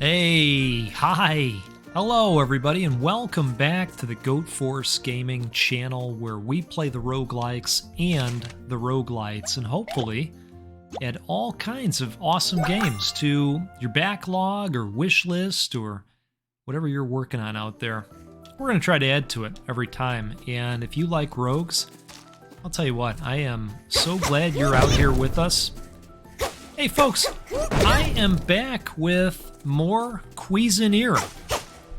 Hey, hi. Hello everybody and welcome back to the Goat Force Gaming channel where we play the roguelikes and the roguelites and hopefully add all kinds of awesome games to your backlog or wish list or whatever you're working on out there. We're going to try to add to it every time, and if you like rogues, I'll tell you what, I am so glad you're out here with us. Hey folks, I am back with more Cuisineer.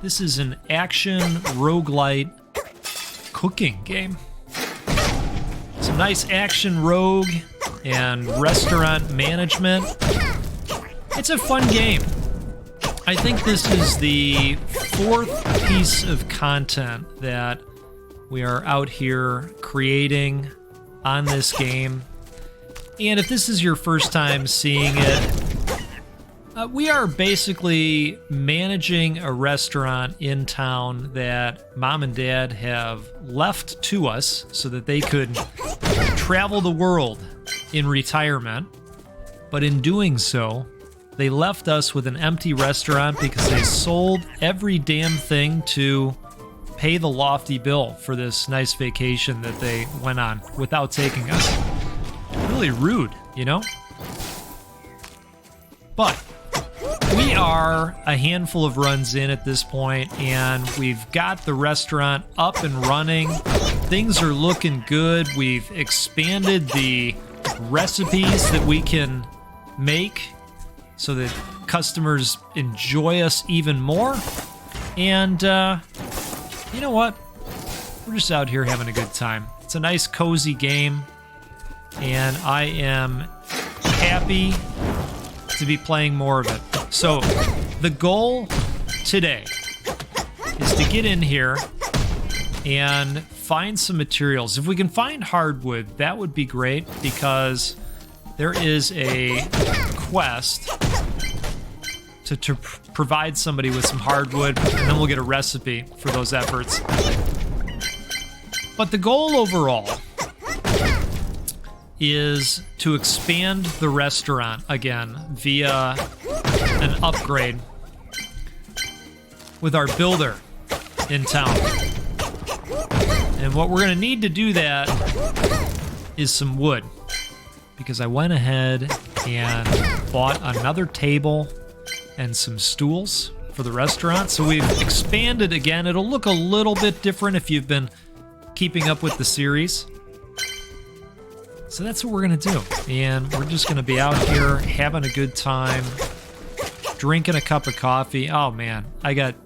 This is an action roguelite cooking game. Some nice action rogue and restaurant management. It's a fun game. I think this is the fourth piece of content that we are out here creating on this game. And if this is your first time seeing it, we are basically managing a restaurant in town that Mom and Dad have left to us so that they could travel the world in retirement. But in doing so, they left us with an empty restaurant because they sold every damn thing to pay the lofty bill for this nice vacation that they went on without taking us. Really rude, you know? But we are a handful of runs in at this point, and we've got the restaurant up and running. Things are looking good. We've expanded the recipes that we can make so that customers enjoy us even more. And you know what? We're just out here having a good time. It's a nice, cozy game, and I am happy to be playing more of it. So the goal today is to get in here and find some materials. If we can find hardwood, that would be great, because there is a quest to provide somebody with some hardwood, and then we'll get a recipe for those efforts. But the goal overall is to expand the restaurant again via an upgrade with our builder in town. And what we're going to need to do that is some wood, because I went ahead and bought another table and some stools for the restaurant. So we've expanded again. It'll look a little bit different if you've been keeping up with the series. So that's what we're going to do. And we're just going to be out here having a good time, drinking a cup of coffee. Oh man, I got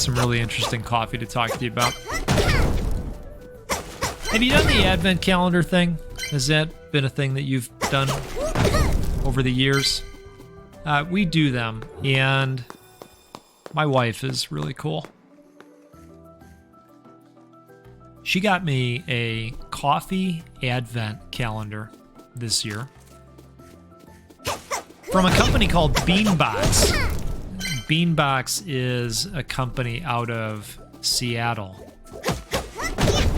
some really interesting coffee to talk to you about. Have you done the advent calendar thing? Has that been a thing that you've done over the years? We do them, and my wife is really cool. She got me a coffee advent calendar this year from a company called Beanbox. Beanbox is a company out of Seattle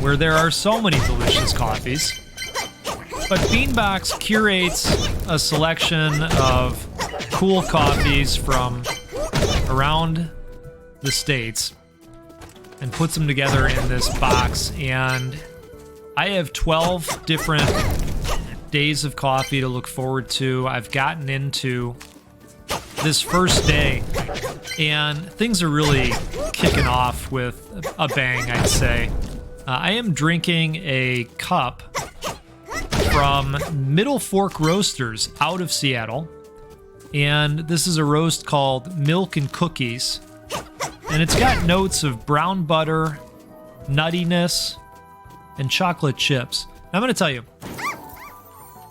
where there are so many delicious coffees. But Beanbox curates a selection of cool coffees from around the States and puts them together in this box. And I have 12 different days of coffee to look forward to. I've gotten into this first day, and things are really kicking off with a bang, I'd say. I am drinking a cup from Middle Fork Roasters out of Seattle, and this is a roast called Milk and Cookies, and it's got notes of brown butter, nuttiness, and chocolate chips. Now, I'm going to tell you,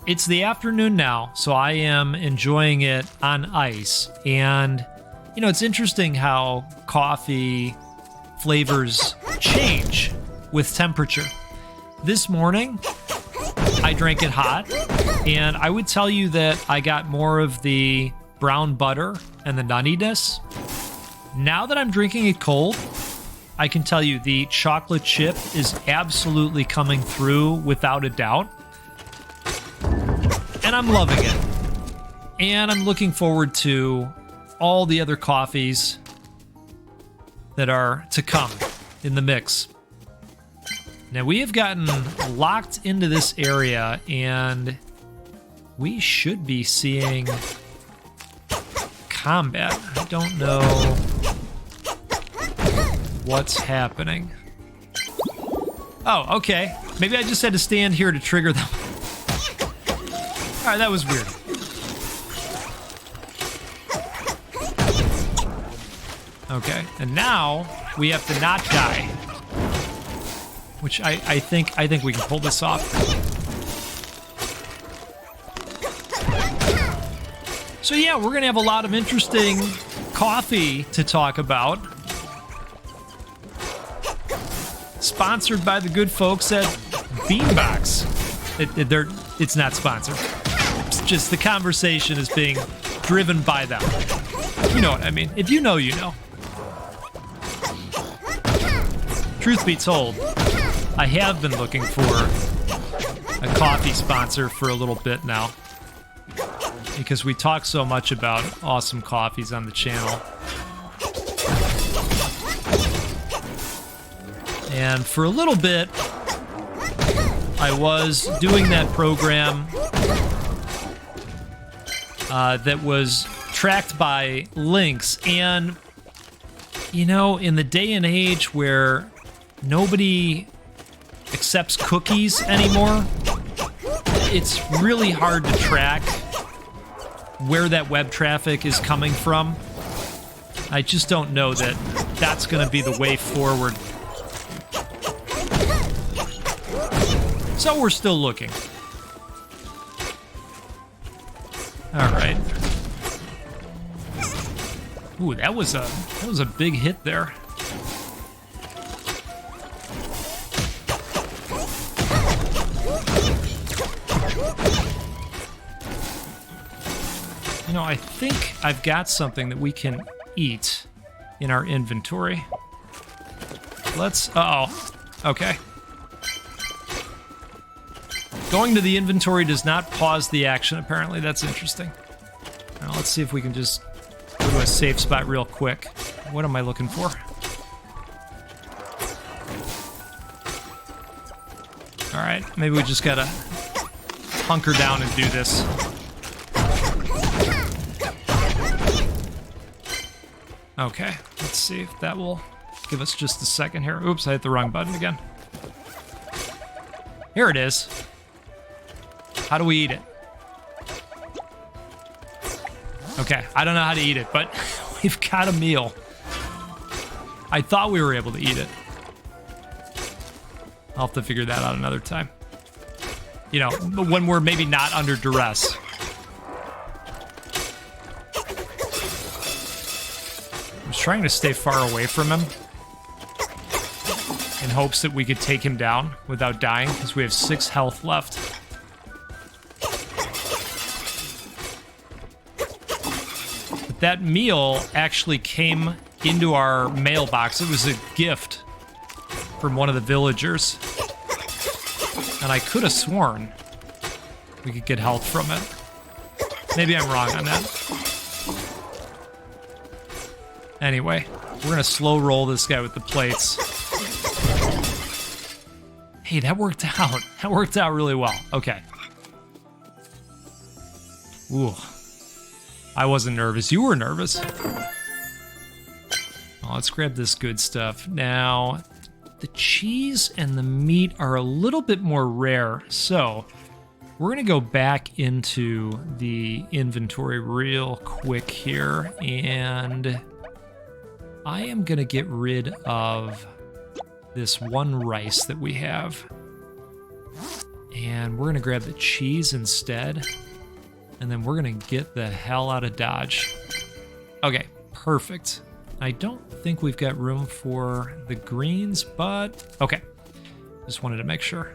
it's the afternoon now, so I am enjoying it on ice, and you know, it's interesting how coffee flavors change with temperature. This morning, I drank it hot, and I would tell you that I got more of the brown butter and the nuttiness. Now that I'm drinking it cold, I can tell you the chocolate chip is absolutely coming through without a doubt. And I'm loving it. And I'm looking forward to all the other coffees that are to come in the mix. Now, we have gotten locked into this area, and we should be seeing combat. I don't know what's happening. Oh, okay. Maybe I just had to stand here to trigger them. All right, that was weird. Okay, and now we have to not die, which I think we can pull this off. So yeah, we're gonna have a lot of interesting coffee to talk about. Sponsored by the good folks at Beanbox. It's not sponsored. It's just the conversation is being driven by them. You know what I mean. If you know, you know. Truth be told, I have been looking for a coffee sponsor for a little bit now, because we talk so much about awesome coffees on the channel. And for a little bit, I was doing that program that was tracked by links. And, you know, in the day and age where nobody accepts cookies anymore, it's really hard to track where that web traffic is coming from. I just don't know that that's going to be the way forward. So we're still looking. All right. Ooh, that was a big hit there. You know, I think I've got something that we can eat in our inventory. Let's, uh-oh. Okay. Going to the inventory does not pause the action, apparently. That's interesting. Now, let's see if we can just go to a safe spot real quick. What am I looking for? All right, maybe we just gotta hunker down and do this. Okay, let's see if that will give us just a second here. Oops, I hit the wrong button again. Here it is. How do we eat it? Okay, I don't know how to eat it, but we've got a meal. I thought we were able to eat it. I'll have to figure that out another time. You know, when we're maybe not under duress. I was trying to stay far away from him in hopes that we could take him down without dying, because we have 6 health left. But that meal actually came into our mailbox. It was a gift from one of the villagers. And I could have sworn we could get health from it. Maybe I'm wrong on that. Anyway, we're gonna slow roll this guy with the plates. Hey, that worked out. That worked out really well. Okay. Ooh. I wasn't nervous. You were nervous. Oh, let's grab this good stuff. Now, the cheese and the meat are a little bit more rare, so we're going to go back into the inventory real quick here, and I am going to get rid of this one rice that we have, and we're going to grab the cheese instead, and then we're going to get the hell out of Dodge. Okay, perfect. I don't think we've got room for the greens, but okay. Just wanted to make sure.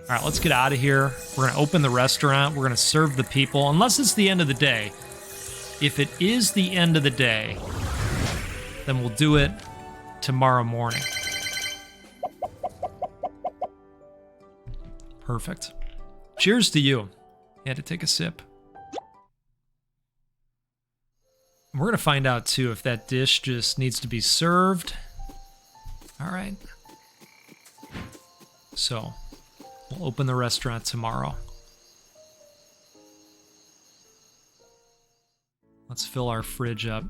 All right, let's get out of here. We're going to open the restaurant. We're going to serve the people, unless it's the end of the day. If it is the end of the day, then we'll do it tomorrow morning. Perfect. Cheers to you. Had to take a sip. We're going to find out, too, if that dish just needs to be served. All right. So, we'll open the restaurant tomorrow. Let's fill our fridge up.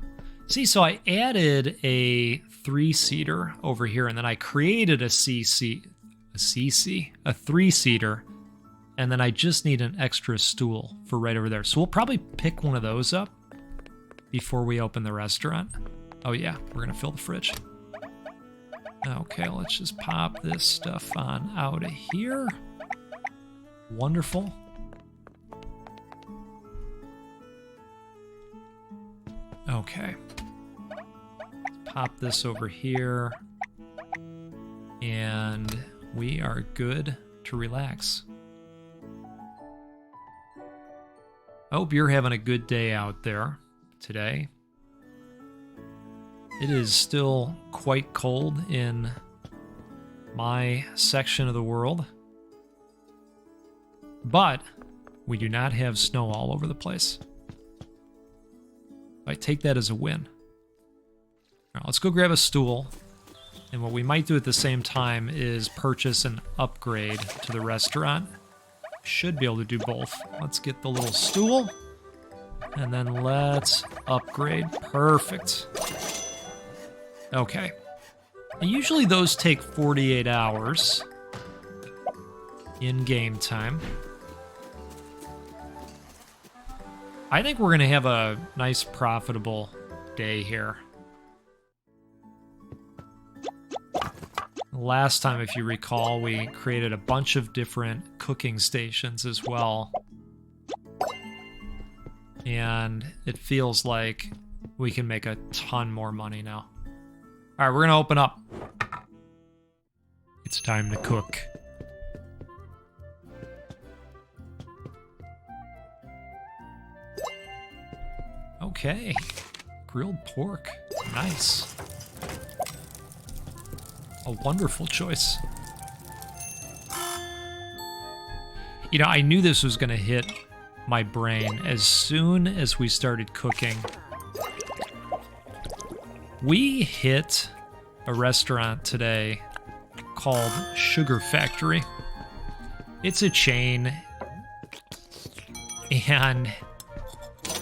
See, so I added a 3-seater over here, and then I created a 3-seater, and then I just need an extra stool for right over there. So we'll probably pick one of those up before we open the restaurant. Oh yeah, we're gonna fill the fridge. Okay, let's just pop this stuff on out of here. Wonderful. Okay. Pop this over here. And we are good to relax. I hope you're having a good day out there today. It is still quite cold in my section of the world, but we do not have snow all over the place. I take that as a win. All right, let's go grab a stool. And what we might do at the same time is purchase an upgrade to the restaurant. Should be able to do both. Let's get the little stool. And then let's upgrade. Perfect. Okay. And usually those take 48 hours in game time. I think we're going to have a nice, profitable day here. Last time, if you recall, we created a bunch of different cooking stations as well. And it feels like we can make a ton more money now. All right, we're going to open up. It's time to cook. Okay. Grilled pork. Nice. A wonderful choice. You know, I knew this was going to hit my brain as soon as we started cooking. We hit a restaurant today called Sugar Factory. It's a chain, and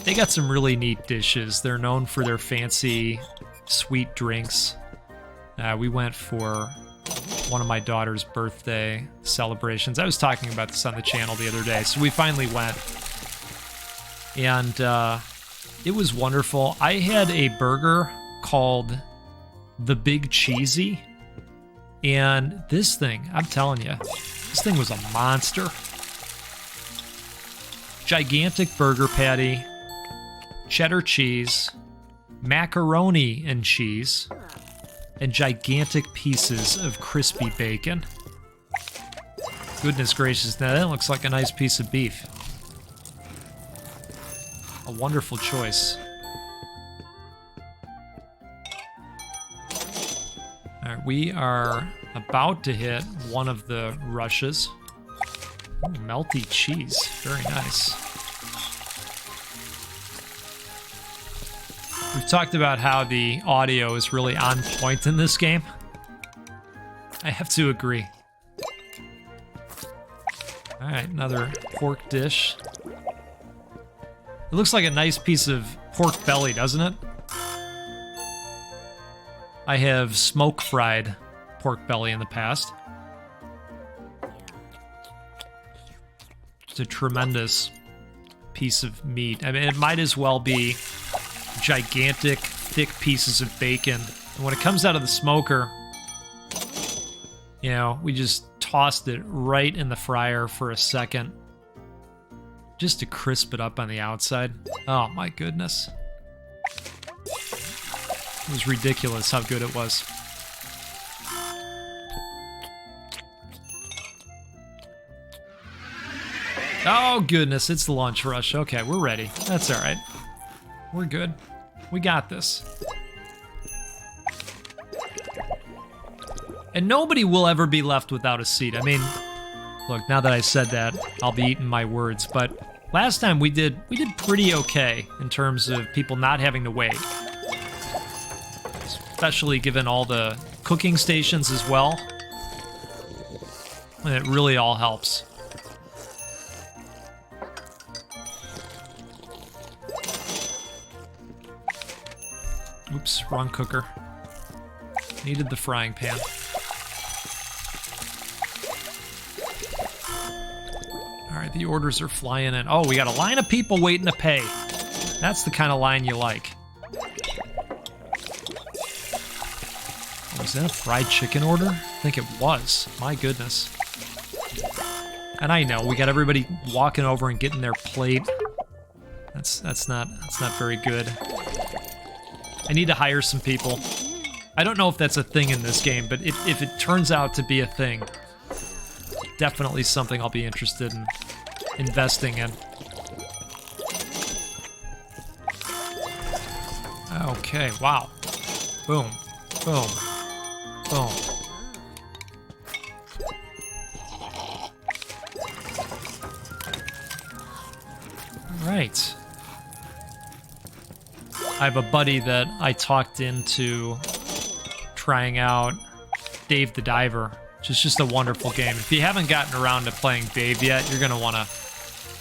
they got some really neat dishes. They're known for their fancy sweet drinks. We went for one of my daughter's birthday celebrations. I was talking about this on the channel the other day, so we finally went. And it was wonderful. I had a burger called the Big Cheesy, and this thing, I'm telling you, this thing was a monster. Gigantic burger patty, cheddar cheese, macaroni and cheese, and gigantic pieces of crispy bacon. Goodness gracious, now that looks like a nice piece of beef. A wonderful choice. All right, we are about to hit one of the rushes. Ooh, melty cheese, very nice. We've talked about how the audio is really on point in this game. I have to agree. All right, another pork dish. It looks like a nice piece of pork belly, doesn't it? I have smoke-fried pork belly in the past. It's a tremendous piece of meat. I mean, it might as well be gigantic, thick pieces of bacon. And when it comes out of the smoker, you know, we just tossed it right in the fryer for a second, just to crisp it up on the outside. Oh my goodness. It was ridiculous how good it was. Oh goodness, it's the lunch rush. Okay, we're ready. That's all right. We're good. We got this. And nobody will ever be left without a seat. I mean, look, now that I said that, I'll be eating my words, but Last time we did pretty okay in terms of people not having to wait. Especially given all the cooking stations as well. And it really all helps. Oops, wrong cooker. Needed the frying pan. All right, the orders are flying in. Oh, we got a line of people waiting to pay. That's the kind of line you like. Was that a fried chicken order? I think it was. My goodness. And I know we got everybody walking over and getting their plate. That's not very good. I need to hire some people. I don't know if that's a thing in this game, but if it turns out to be a thing, definitely something I'll be interested in investing in. Okay, wow. Boom, boom, boom. All right. I have a buddy that I talked into trying out Dave the Diver, which is just a wonderful game. If you haven't gotten around to playing Dave yet, you're gonna want to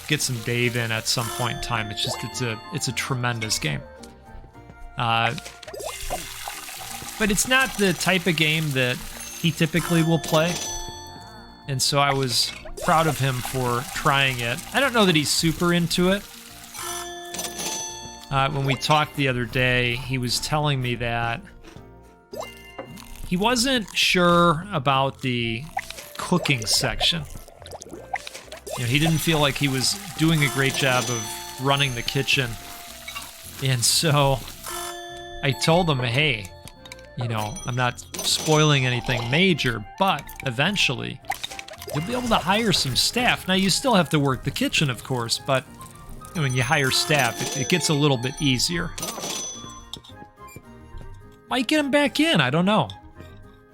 get some Dave in at some point in time. It's a tremendous game. But it's not the type of game that he typically will play, and so I was proud of him for trying it. I don't know that he's super into it. When we talked the other day, he was telling me that he wasn't sure about the cooking section. You know, he didn't feel like he was doing a great job of running the kitchen. And so I told him, hey, you know, I'm not spoiling anything major, but eventually you'll be able to hire some staff. Now, you still have to work the kitchen, of course, but when you hire staff, it gets a little bit easier. Might get him back in, I don't know.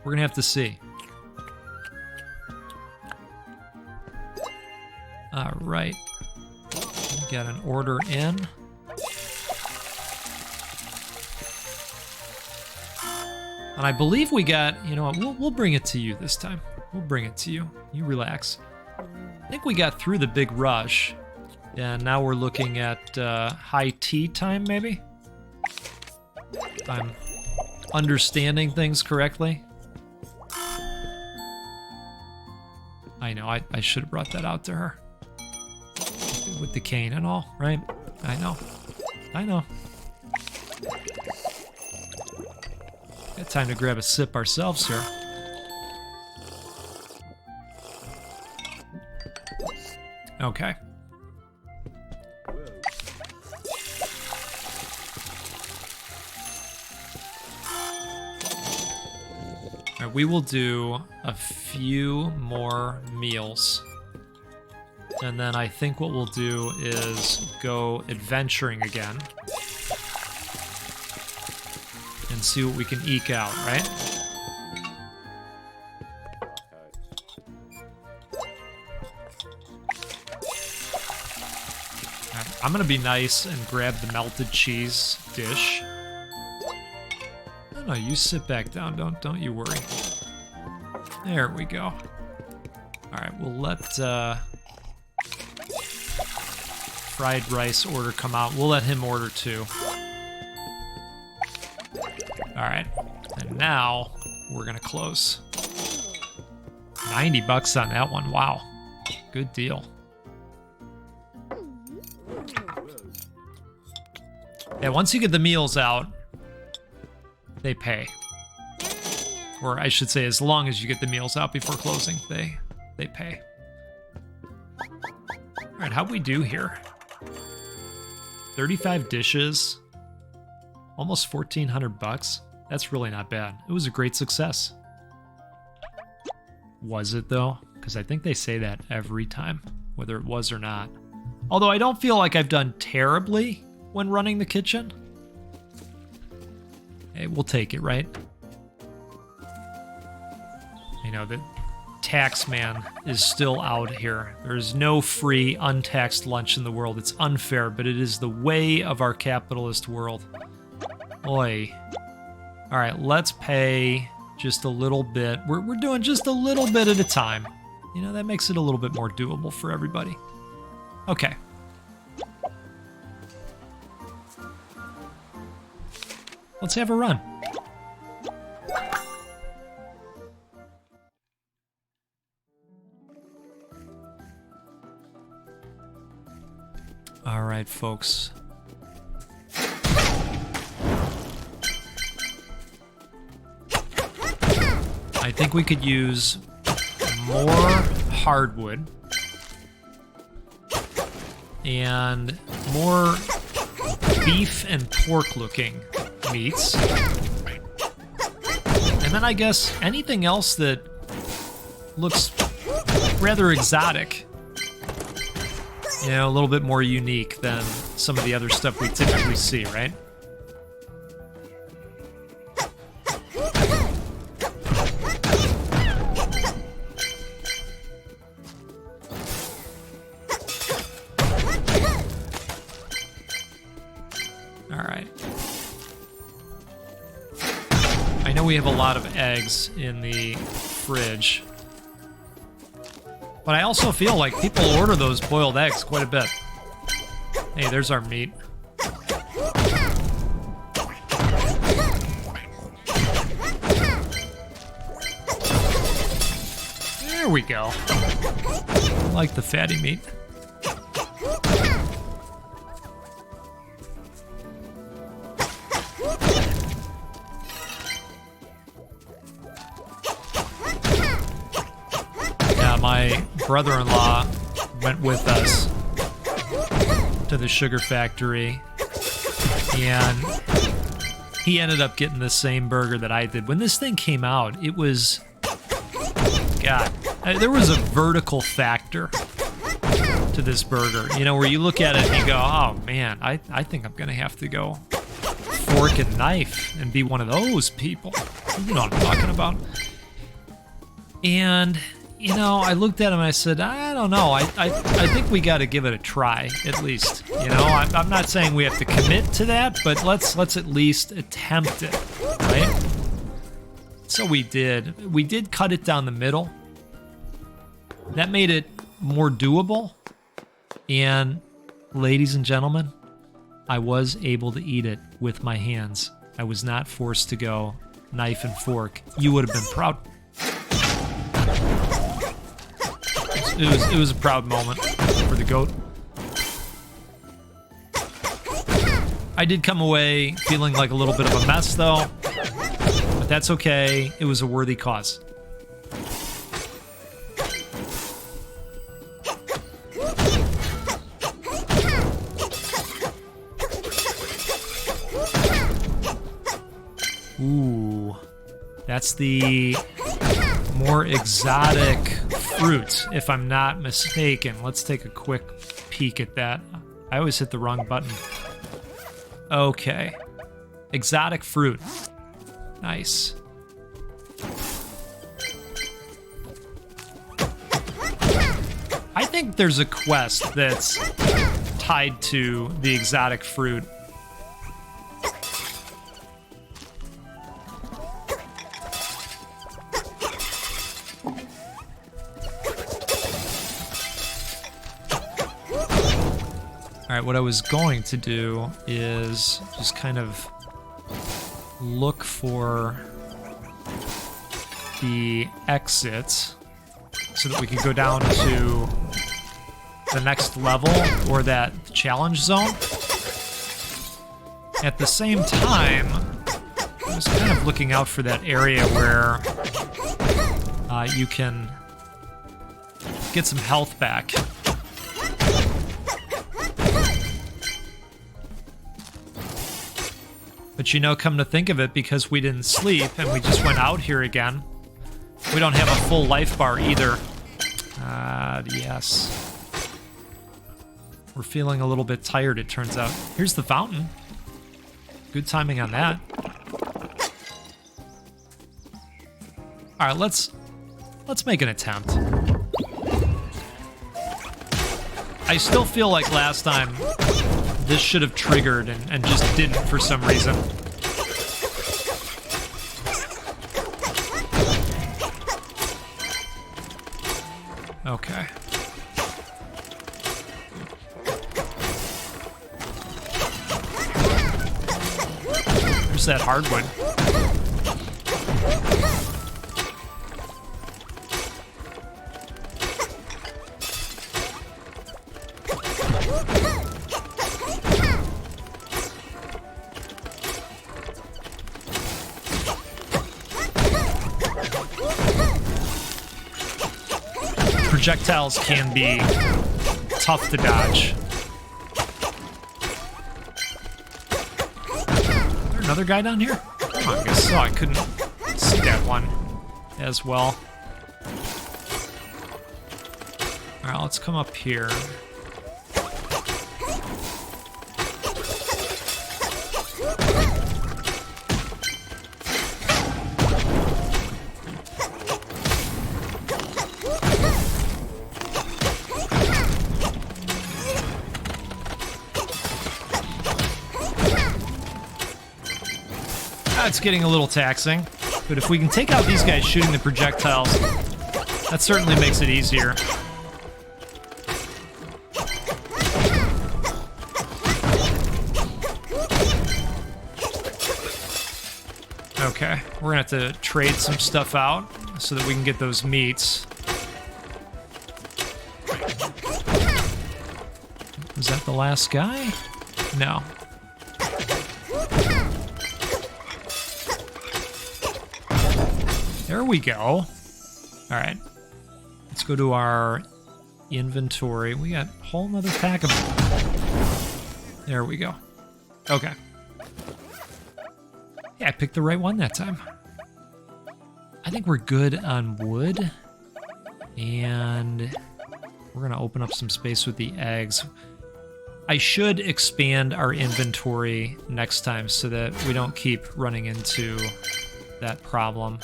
We're gonna have to see. All right, we got an order in. And I believe we got, you know what, we'll bring it to you this time. We'll bring it to you. You relax. I think we got through the big rush. And now we're looking at high tea time, maybe? If I'm understanding things correctly. I know, I should have brought that out to her. With the cane and all, right? I know. Got time to grab a sip ourselves here. Okay. All right, we will do a few more meals. And then I think what we'll do is go adventuring again. And see what we can eke out, right? Alright, I'm gonna be nice and grab the melted cheese dish. No, you sit back down, don't you worry. There we go. Alright, we'll let fried rice order come out. We'll let him order too. Alright, and now we're gonna close. 90 bucks on that one, wow. Good deal. Yeah, once you get the meals out, they pay. Or I should say, as long as you get the meals out before closing, they pay. Alright, how'd we do here? 35 dishes, almost 1,400 bucks. That's really not bad. It was a great success. Was it though? Because I think they say that every time, whether it was or not. Although I don't feel like I've done terribly when running the kitchen. Hey, we'll take it, right? You know, the tax man is still out here. There is no free, untaxed lunch in the world. It's unfair, but it is the way of our capitalist world. Oi. All right, let's pay just a little bit. We're doing just a little bit at a time. You know, that makes it a little bit more doable for everybody. Okay. Let's have a run. All right, folks. I think we could use more hardwood and more beef and pork looking meats. And then I guess anything else that looks rather exotic. You know, a little bit more unique than some of the other stuff we typically see, right? All right. I know we have a lot of eggs in the fridge. But I also feel like people order those boiled eggs quite a bit. Hey, there's our meat. There we go. I like the fatty meat. My brother-in-law went with us to the sugar factory, and he ended up getting the same burger that I did. When this thing came out, it was, God, there was a vertical factor to this burger, you know, where you look at it and you go, oh man, I think I'm gonna have to go fork and knife and be one of those people. You know what I'm talking about. And you know, I looked at him and I said, I don't know. I think we got to give it a try, at least. You know, I'm not saying we have to commit to that, but let's at least attempt it, right? So we did. We did cut it down the middle. That made it more doable. And ladies and gentlemen, I was able to eat it with my hands. I was not forced to go knife and fork. You would have been proud. It was a proud moment for the goat. I did come away feeling like a little bit of a mess, though. But that's okay. It was a worthy cause. Ooh. That's the more exotic fruit, if I'm not mistaken. Let's take a quick peek at that. I always hit the wrong button. Okay. Exotic fruit. Nice. I think there's a quest that's tied to the exotic fruit. Alright, what I was going to do is just kind of look for the exit so that we can go down to the next level or that challenge zone. At the same time, I was kind of looking out for that area where you can get some health back. But you know, come to think of it, because we didn't sleep and we just went out here again, we don't have a full life bar either. Yes. We're feeling a little bit tired, it turns out. Here's the fountain. Good timing on that. All right, let's Let's make an attempt. I still feel like last time this should have triggered and just didn't for some reason. Okay. There's that hardwood. Projectiles can be tough to dodge. Is there another guy down here? Oh, I guess so. I couldn't see that one as well. All right, let's come up here. It's getting a little taxing, but if we can take out these guys shooting the projectiles, that certainly makes it easier. Okay, we're gonna have to trade some stuff out so that we can get those meats. Is that the last guy? No. There we go. All right. Let's go to our inventory. We got a whole nother pack of them. There we go. Okay. Yeah, I picked the right one that time. I think we're good on wood. And we're going to open up some space with the eggs. I should expand our inventory next time so that we don't keep running into that problem.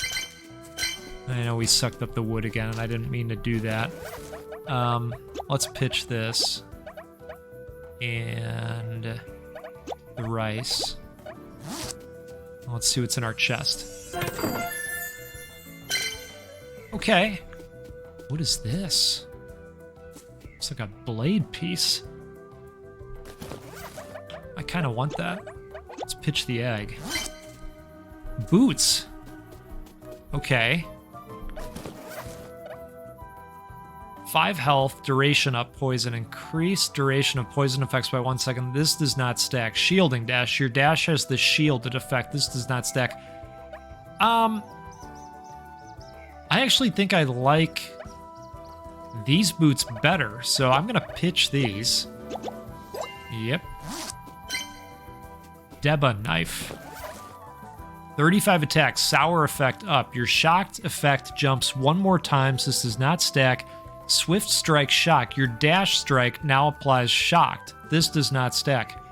I know we sucked up the wood again, and I didn't mean to do that. Let's pitch this. And the rice. Let's see what's in our chest. Okay. What is this? It's like a blade piece. I kind of want that. Let's pitch the egg. Boots. Okay. 5 health, duration up, poison. Increase duration of poison effects by 1 second. This does not stack. Shielding dash. Your dash has the shielded effect. This does not stack. I actually think I like these boots better, so I'm going to pitch these. Yep. Deba knife. 35 attack, sour effect up. Your shocked effect jumps 1 more time, so this does not stack. Swift strike shock. Your dash strike now applies shocked. This does not stack.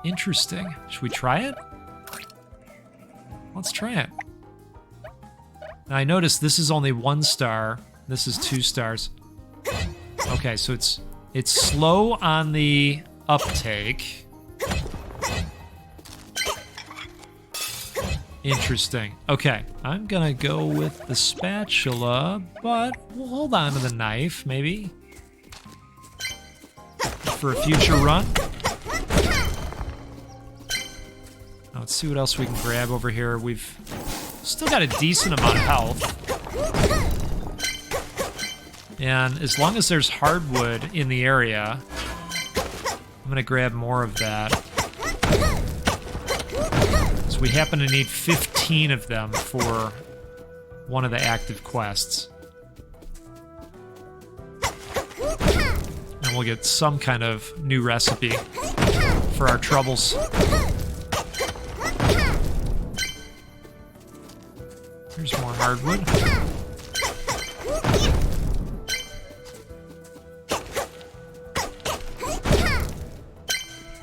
Interesting. Should we try it? Let's try it. Now I noticed this is only 1 star. This is 2 stars. Okay, so it's slow on the uptake. Interesting. Okay, I'm gonna go with the spatula, but we'll hold on to the knife, maybe. For a future run. Now, let's see what else we can grab over here. We've still got a decent amount of health. And as long as there's hardwood in the area, I'm gonna grab more of that. We happen to need 15 of them for one of the active quests. And we'll get some kind of new recipe for our troubles. There's more hardwood.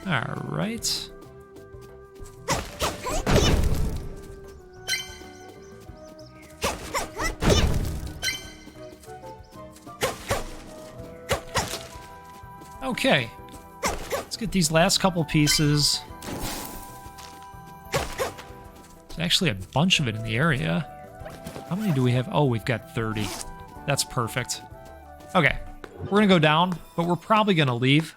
All right. Okay. Let's get these last couple pieces. There's actually a bunch of it in the area. How many do we have? Oh, we've got 30. That's perfect. Okay. We're going to go down, but we're probably going to leave.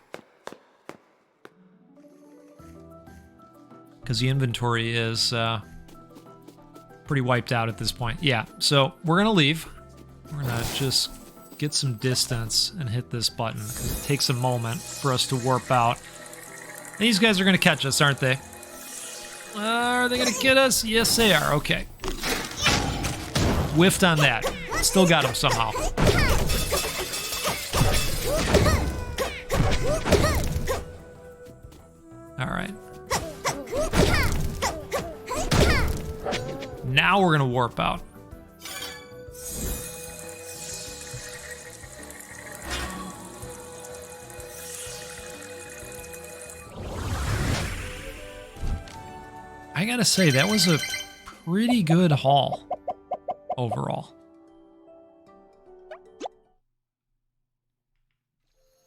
Because the inventory is pretty wiped out at this point. Yeah, so we're going to leave. We're going to just get some distance and hit this button. Because it takes a moment for us to warp out. These guys are going to catch us, aren't they? Are they going to get us? Yes, they are. Okay. Whiffed on that. Still got him somehow. All right. Now we're going to warp out. I gotta say, that was a pretty good haul overall.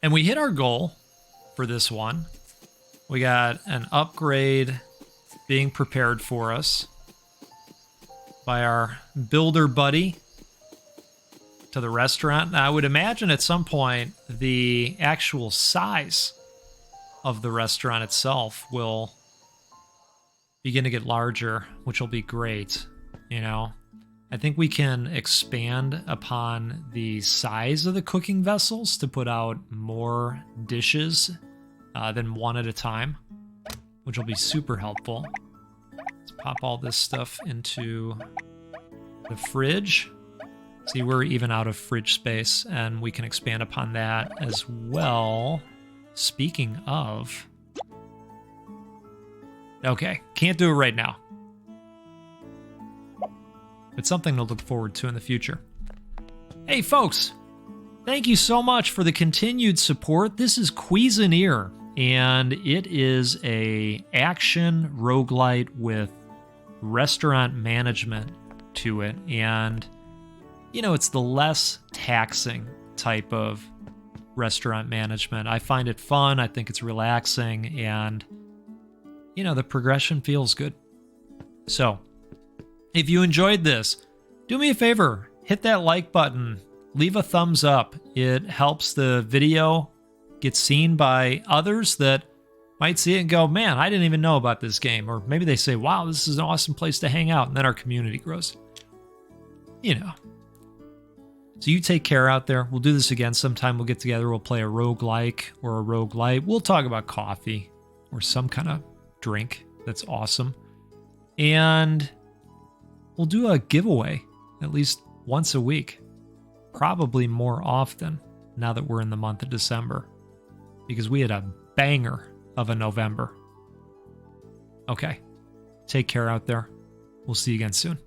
And we hit our goal for this one. We got an upgrade being prepared for us by our builder buddy to the restaurant. Now, I would imagine at some point the actual size of the restaurant itself will begin to get larger, which will be great. You know, I think we can expand upon the size of the cooking vessels to put out more dishes than one at a time, which will be super helpful. Let's pop all this stuff into the fridge. See, we're even out of fridge space, and we can expand upon that as well. Speaking of... Okay, can't do it right now. But something to look forward to in the future. Hey, folks! Thank you so much for the continued support. This is Cuisineer, and it is a action roguelite with restaurant management to it. And, you know, it's the less taxing type of restaurant management. I find it fun. I think it's relaxing, and you know, the progression feels good. So, if you enjoyed this, do me a favor, hit that like button, leave a thumbs up. It helps the video get seen by others that might see it and go, man, I didn't even know about this game. Or maybe they say, wow, this is an awesome place to hang out. And then our community grows. You know. So you take care out there. We'll do this again sometime. We'll get together. We'll play a roguelike or a roguelite. We'll talk about coffee or some kind of drink that's awesome, and we'll do a giveaway at least once a week, probably more often now that we're in the month of December, because we had a banger of a November. Okay, take care out there. We'll see you again soon.